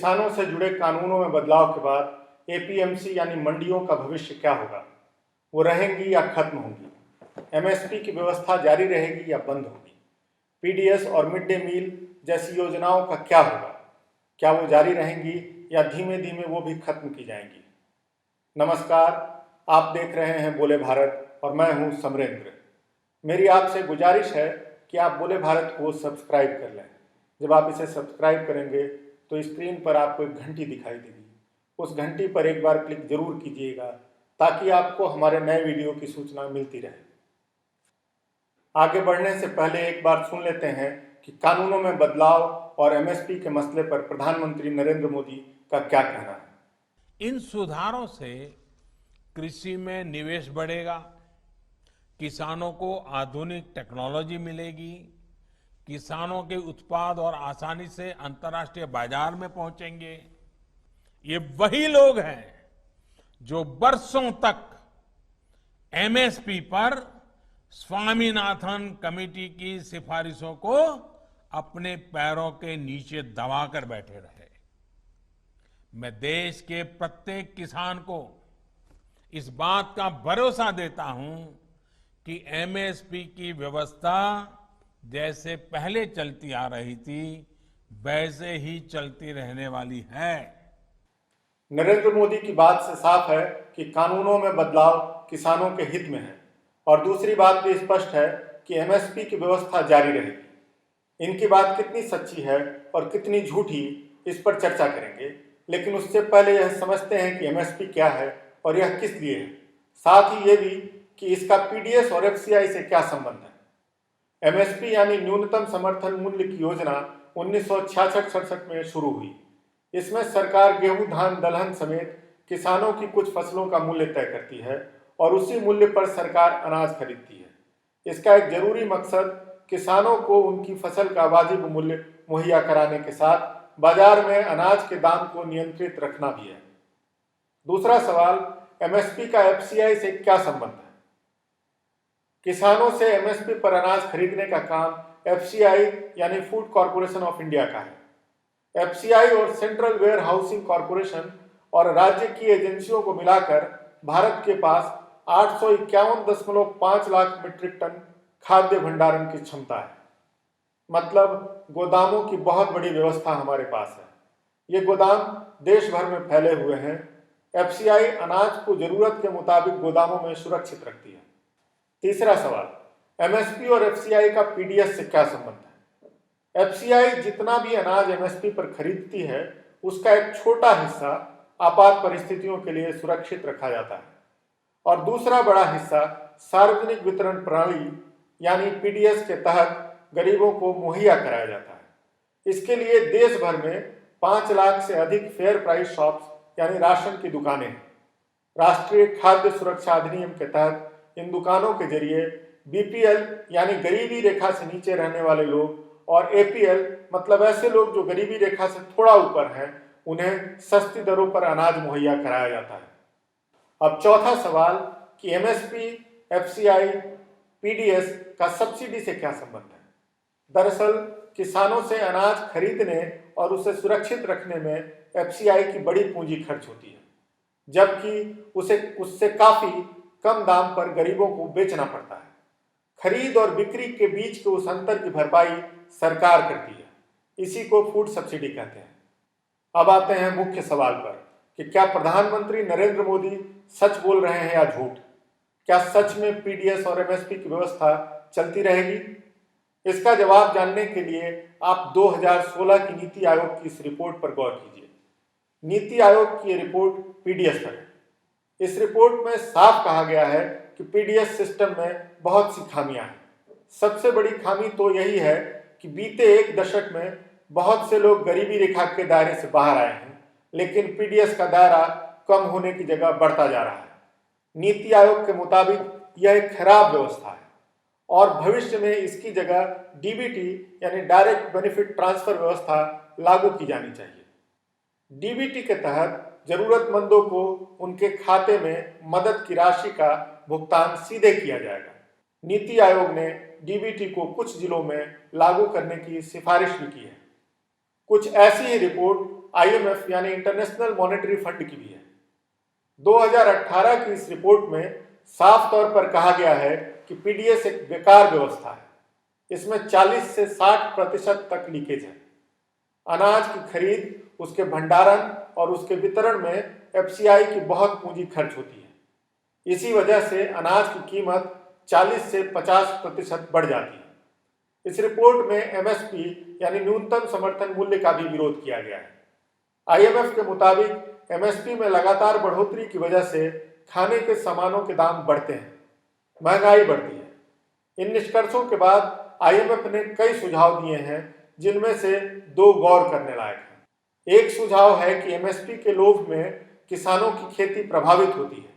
किसानों से जुड़े कानूनों में बदलाव के बाद एपीएमसी यानी मंडियों का भविष्य क्या होगा? वो रहेंगी या खत्म होंगी? एमएसपी की व्यवस्था जारी रहेगी या बंद होगी? पीडीएस और मिड डे मील जैसी योजनाओं का क्या होगा? क्या वो जारी रहेंगी या धीमे धीमे वो भी खत्म की जाएंगी? नमस्कार, आप देख रहे हैं बोले भारत और मैं हूं समरेंद्र। मेरी आपसे गुजारिश है कि आप बोले भारत को सब्सक्राइब कर लें। जब आप इसे सब्सक्राइब करेंगे तो स्क्रीन पर आपको एक घंटी दिखाई देगी। उस घंटी पर एक बार क्लिक जरूर कीजिएगा ताकि आपको हमारे नए वीडियो की सूचना मिलती रहे। आगे बढ़ने से पहले एक बार सुन लेते हैं कि कानूनों में बदलाव और एमएसपी के मसले पर प्रधानमंत्री नरेंद्र मोदी का क्या कहना है। इन सुधारों से कृषि में निवेश बढ़ेगा, किसानों को आधुनिक टेक्नोलॉजी मिलेगी, किसानों के उत्पाद और आसानी से अंतर्राष्ट्रीय बाजार में पहुंचेंगे। ये वही लोग हैं जो बरसों तक एमएसपी पर स्वामीनाथन कमेटी की सिफारिशों को अपने पैरों के नीचे दबाकर बैठे रहे। मैं देश के प्रत्येक किसान को इस बात का भरोसा देता हूं कि एमएसपी की व्यवस्था जैसे पहले चलती आ रही थी वैसे ही चलती रहने वाली है। नरेंद्र मोदी की बात से साफ है कि कानूनों में बदलाव किसानों के हित में है और दूसरी बात भी स्पष्ट है कि एमएसपी की व्यवस्था जारी रहेगी। इनकी बात कितनी सच्ची है और कितनी झूठी, इस पर चर्चा करेंगे, लेकिन उससे पहले यह समझते हैं कि एमएसपी क्या है और यह किस लिए है। साथ ही ये भी कि इसका पीडीएस और एफसीआई से क्या संबंध है। एमएसपी यानी न्यूनतम समर्थन मूल्य की योजना 1966-67 में शुरू हुई। इसमें सरकार गेहूं, धान, दलहन समेत किसानों की कुछ फसलों का मूल्य तय करती है और उसी मूल्य पर सरकार अनाज खरीदती है। इसका एक जरूरी मकसद किसानों को उनकी फसल का वाजिब मूल्य मुहैया कराने के साथ बाजार में अनाज के दाम को नियंत्रित रखना भी है। दूसरा सवाल, एमएसपी का एफसीआई से क्या संबंध है? किसानों से एमएसपी पर अनाज खरीदने का काम एफसीआई यानी फूड कॉर्पोरेशन ऑफ इंडिया का है। एफसीआई और सेंट्रल वेयर हाउसिंग कॉर्पोरेशन और राज्य की एजेंसियों को मिलाकर भारत के पास 851.5 लाख मीट्रिक टन खाद्य भंडारण की क्षमता है। मतलब गोदामों की बहुत बड़ी व्यवस्था हमारे पास है। ये गोदाम देश भर में फैले हुए हैं। एफसीआई अनाज को जरूरत के मुताबिक गोदामों में सुरक्षित रखती है। तीसरा सवाल, एमएसपी और एफसीआई का पीडीएस से क्या संबंध है? एफसीआई जितना भी अनाज एमएसपी पर खरीदती है उसका एक छोटा हिस्सा आपात परिस्थितियों के लिए सुरक्षित रखा जाता है और दूसरा बड़ा हिस्सा सार्वजनिक वितरण प्रणाली यानी पीडीएस के तहत गरीबों को मुहैया कराया जाता है। इसके लिए देश भर में 5 लाख से अधिक फेयर प्राइस शॉप्स यानी राशन की दुकानें हैं। राष्ट्रीय खाद्य सुरक्षा अधिनियम के तहत इन दुकानों के जरिए बीपीएल यानी गरीबी रेखा से नीचे रहने वाले लोग और एपीएल मतलब ऐसे लोग जो गरीबी रेखा से थोड़ा ऊपर हैं, उन्हें सस्ती दरों पर अनाज मुहैया कराया जाता है। अब चौथा सवाल कि एमएसपी, एफसीआई, पीडीएस का सब्सिडी से क्या संबंध है? दरअसल किसानों से अनाज खरीदने और उसे सुरक्षित रखने में एफसीआई की बड़ी पूंजी खर्च होती है, जबकि उससे काफी कम दाम पर गरीबों को बेचना पड़ता है। खरीद और बिक्री के बीच के उस अंतर की भरपाई सरकार करती है। इसी को फूड सब्सिडी कहते हैं। अब आते हैं मुख्य सवाल पर कि क्या प्रधानमंत्री नरेंद्र मोदी सच बोल रहे हैं या झूठ? क्या सच में पीडीएस और एमएसपी की व्यवस्था चलती रहेगी? इसका जवाब जानने के लिए आप 2016 की नीति आयोग की इस रिपोर्ट पर गौर कीजिए। नीति आयोग की रिपोर्ट पीडीएस पर है। इस रिपोर्ट में साफ कहा गया है कि पीडीएस सिस्टम में बहुत सी खामियां हैं। सबसे बड़ी खामी तो यही है कि बीते एक दशक में बहुत से लोग गरीबी रेखा के दायरे से बाहर आए हैं, लेकिन पीडीएस का दायरा कम होने की जगह बढ़ता जा रहा है। नीति आयोग के मुताबिक यह एक खराब व्यवस्था है और भविष्य में इसकी जगह डीबीटी यानी डायरेक्ट बेनिफिट ट्रांसफर व्यवस्था लागू की जानी चाहिए। डीबीटी के तहत जरूरतमंदों को उनके खाते में मदद की राशि का भुगतान सीधे किया जाएगा। नीति आयोग ने डीबीटी को कुछ जिलों में लागू करने की सिफारिश भी की है। कुछ ऐसी ही रिपोर्ट IMF यानी इंटरनेशनल मॉनेटरी फंड की भी है। 2018 की इस रिपोर्ट में साफ तौर पर कहा गया है कि पीडीएस एक बेकार व्यवस्था है। इसमें 40 से 60% तक लीकेज है। अनाज की खरीद, उसके भंडारण और उसके वितरण में एफसीआई की बहुत पूंजी खर्च होती है। इसी वजह से अनाज की कीमत 40 से 50% बढ़ जाती है। इस रिपोर्ट में एमएसपी यानी न्यूनतम समर्थन मूल्य का भी विरोध किया गया है। आईएमएफ के मुताबिक एमएसपी में लगातार बढ़ोतरी की वजह से खाने के सामानों के दाम बढ़ते हैं, महंगाई बढ़ती है। इन निष्कर्षों के बाद आईएमएफ ने कई सुझाव दिए हैं, जिनमें से 2 गौर करने लायक हैं। एक सुझाव है कि एमएसपी के लोभ में किसानों की खेती प्रभावित होती है।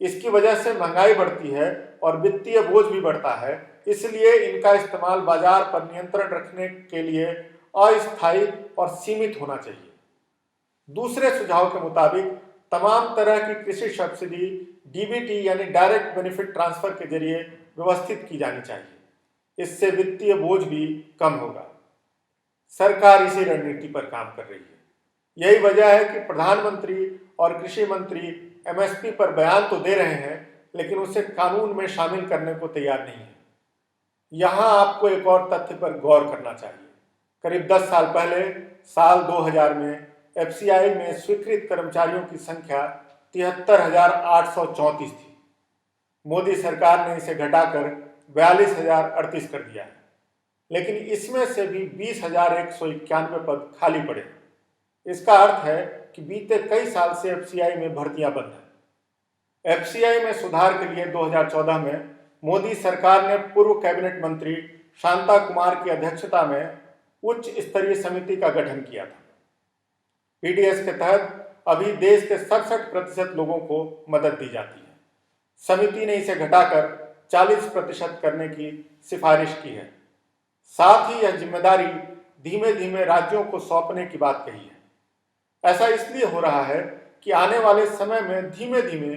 इसकी वजह से महंगाई बढ़ती है और वित्तीय बोझ भी बढ़ता है, इसलिए इनका इस्तेमाल बाजार पर नियंत्रण रखने के लिए अस्थायी और सीमित होना चाहिए। दूसरे सुझाव के मुताबिक तमाम तरह की कृषि सब्सिडी डीबीटी यानी डायरेक्ट बेनिफिट ट्रांसफर के जरिए व्यवस्थित की जानी चाहिए। इससे वित्तीय बोझ भी कम होगा। सरकार इसी रणनीति पर काम कर रही है। यही वजह है कि प्रधानमंत्री और कृषि मंत्री एमएसपी पर बयान तो दे रहे हैं, लेकिन उसे कानून में शामिल करने को तैयार नहीं है। यहाँ आपको एक और तथ्य पर गौर करना चाहिए। करीब 10 साल पहले साल 2000 में एफसीआई में स्वीकृत कर्मचारियों की संख्या 73,834 थी। मोदी सरकार ने इसे घटाकर 42,038 कर दिया है, लेकिन इसमें से भी 20,191 पद खाली पड़े। इसका अर्थ है कि बीते कई साल से एफसीआई में भर्तियां बंद हैं। एफसीआई में सुधार के लिए 2014 में मोदी सरकार ने पूर्व कैबिनेट मंत्री शांता कुमार की अध्यक्षता में उच्च स्तरीय समिति का गठन किया था। पीडीएस के तहत अभी देश के 67% लोगों को मदद दी जाती है। समिति ने इसे घटाकर 40% करने की सिफारिश की है। साथ ही यह जिम्मेदारी धीमे धीमे राज्यों को सौंपने की बात कही है। ऐसा इसलिए हो रहा है कि आने वाले समय में धीमे धीमे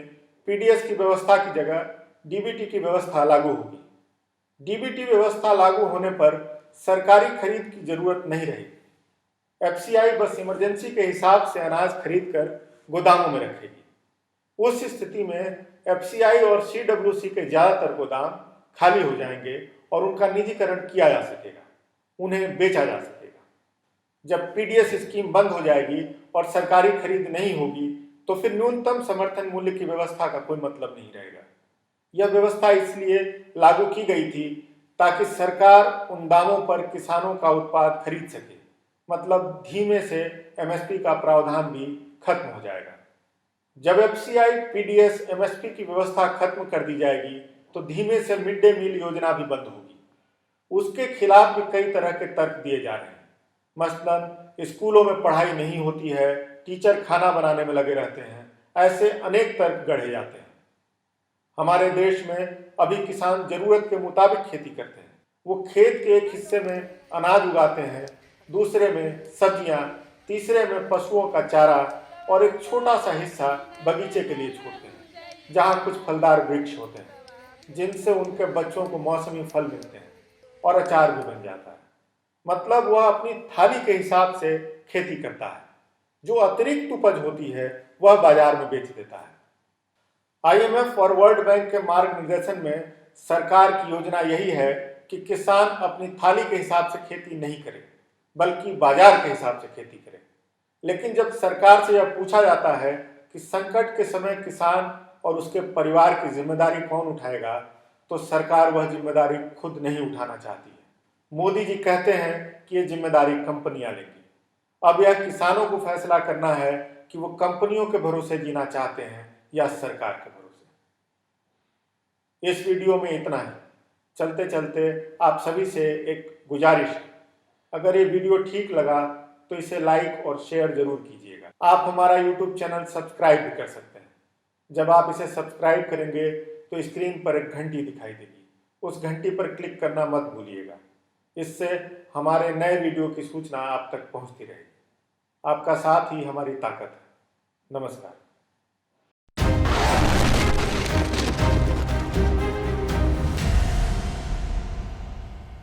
पीडीएस की व्यवस्था की जगह डीबीटी की व्यवस्था लागू होगी। डीबीटी व्यवस्था लागू होने पर सरकारी खरीद की जरूरत नहीं रहेगी। एफसीआई बस इमरजेंसी के हिसाब से अनाज खरीदकर गोदामों में रखेगी। उस स्थिति में एफसीआई और सीडब्ल्यूसी के ज्यादातर गोदाम खाली हो जाएंगे और उनका निजीकरण किया जा सकेगा, उन्हें बेचा जा सकेगा। जब पीडीएस स्कीम बंद हो जाएगी और सरकारी खरीद नहीं होगी, तो फिर न्यूनतम समर्थन मूल्य की व्यवस्था का कोई मतलब नहीं रहेगा। यह व्यवस्था इसलिए लागू की गई थी ताकि सरकार उन दामों पर किसानों का उत्पाद खरीद सके। मतलब धीमे से एमएसपी का प्रावधान भी खत्म हो जाएगा। जब एफसीआई, पीडीएस, एमएसपी की व्यवस्था खत्म कर दी जाएगी, तो धीमे से मिड डे मील योजना भी बंद होगी। उसके खिलाफ भी कई तरह के तर्क दिए जा रहे हैं। मसलन स्कूलों में पढ़ाई नहीं होती है, टीचर खाना बनाने में लगे रहते हैं, ऐसे अनेक तर्क गढ़े जाते हैं। हमारे देश में अभी किसान जरूरत के मुताबिक खेती करते हैं। वो खेत के एक हिस्से में अनाज उगाते हैं, दूसरे में सब्जियां, तीसरे में पशुओं का चारा और एक छोटा सा हिस्सा बगीचे के लिए छोड़ते हैं, जहां कुछ फलदार वृक्ष होते हैं, जिनसे उनके बच्चों को मौसमी फल मिलते हैं और अचार भी बन जाता है। मतलब वह अपनी थाली के हिसाब से खेती करता है। जो अतिरिक्त उपज होती है वह बाजार में बेच देता है। आईएमएफ और वर्ल्ड बैंक के मार्गनिर्देशन में सरकार की योजना यही है कि किसान अपनी थाली के हिसाब से खेती नहीं करे, बल्कि बाजार के हिसाब से खेती करे। लेकिन जब सरकार से यह पूछा जाता है कि संकट के समय किसान और उसके परिवार की जिम्मेदारी कौन उठाएगा, तो सरकार वह जिम्मेदारी खुद नहीं उठाना चाहती है। मोदी जी कहते हैं कि यह जिम्मेदारी कंपनियां लेंगी। अब यह किसानों को फैसला करना है कि वो कंपनियों के भरोसे जीना चाहते हैं या सरकार के भरोसे। इस वीडियो में इतना ही। चलते चलते आप सभी से एक गुजारिश है, अगर ये वीडियो ठीक लगा तो इसे लाइक और शेयर जरूर कीजिएगा। आप हमारा YouTube चैनल सब्सक्राइब भी कर सकते हैं। जब आप इसे सब्सक्राइब करेंगे तो स्क्रीन पर एक घंटी दिखाई देगी, उस घंटी पर क्लिक करना मत भूलिएगा। इससे हमारे नए वीडियो की सूचना आप तक पहुंचती रहेगी। आपका साथ ही हमारी ताकत है। नमस्कार।